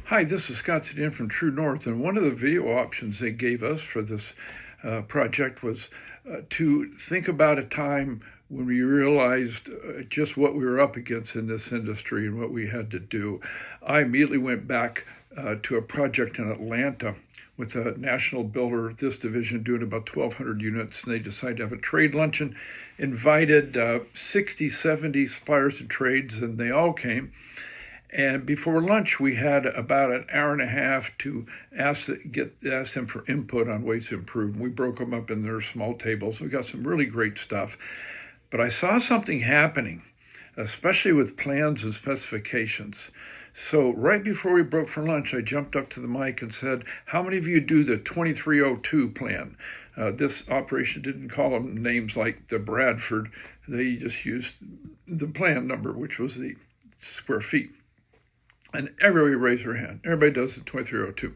Hi, this is Scott Sedam from TrueNorth, and one of the video options they gave us for this project was to think about a time when we realized just what we were up against in this industry and what we had to do. I immediately went back to a project in Atlanta with a national builder, this division doing about 1,200 units, and they decided to have a trade luncheon, invited 60, 70 suppliers and trades, and they all came. And before lunch, we had about an hour and a half to ask them for input on ways to improve. We broke them up in their small tables. We got some really great stuff. But I saw something happening, especially with plans and specifications. So right before we broke for lunch, I jumped up to the mic and said, how many of you do the 2302 plan? This operation didn't call them names like the Bradford. They just used the plan number, which was the square feet. And everybody raised their hand. Everybody does the 2302.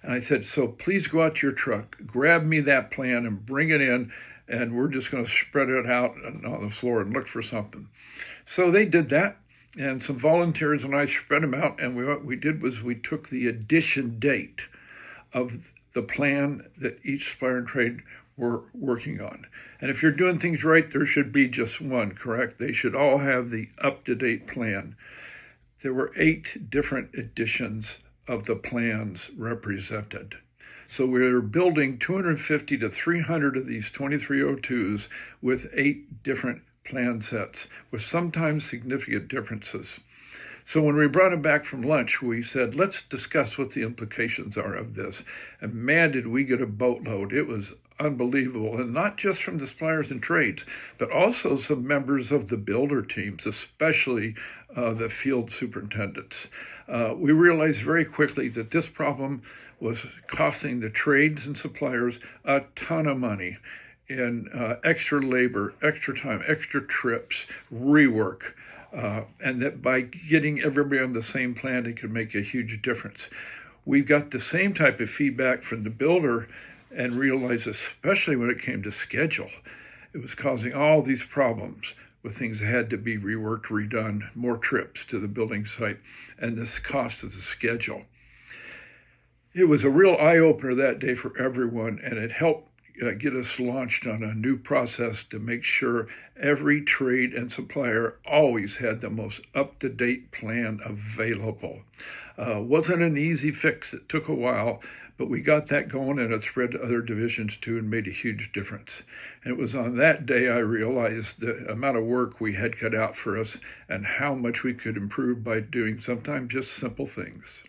And I said, so please go out to your truck, grab me that plan and bring it in, and we're just going to spread it out on the floor and look for something. So they did that, and some volunteers and I spread them out, and what we did was we took the edition date of the plan that each supplier and trade were working on. And if you're doing things right, there should be just one, correct? They should all have the up-to-date plan. There were 8 different editions of the plans represented. So we were building 250 to 300 of these 2302s with 8 different plan sets, with sometimes significant differences. So when we brought him back from lunch, we said, let's discuss what the implications are of this. And man, did we get a boatload. It was unbelievable. And not just from the suppliers and trades, but also some members of the builder teams, especially the field superintendents. We realized very quickly that this problem was costing the trades and suppliers a ton of money in extra labor, extra time, extra trips, rework. And that by getting everybody on the same plan, it could make a huge difference. We got the same type of feedback from the builder and realized, especially when it came to schedule, it was causing all these problems with things that had to be reworked, redone, more trips to the building site, and this cost of the schedule. It was a real eye-opener that day for everyone, and it helped get us launched on a new process to make sure every trade and supplier always had the most up-to-date plan available. Wasn't an easy fix. It took a while, but we got that going, and it spread to other divisions too and made a huge difference. And it was on that day I realized the amount of work we had cut out for us and how much we could improve by doing sometimes just simple things.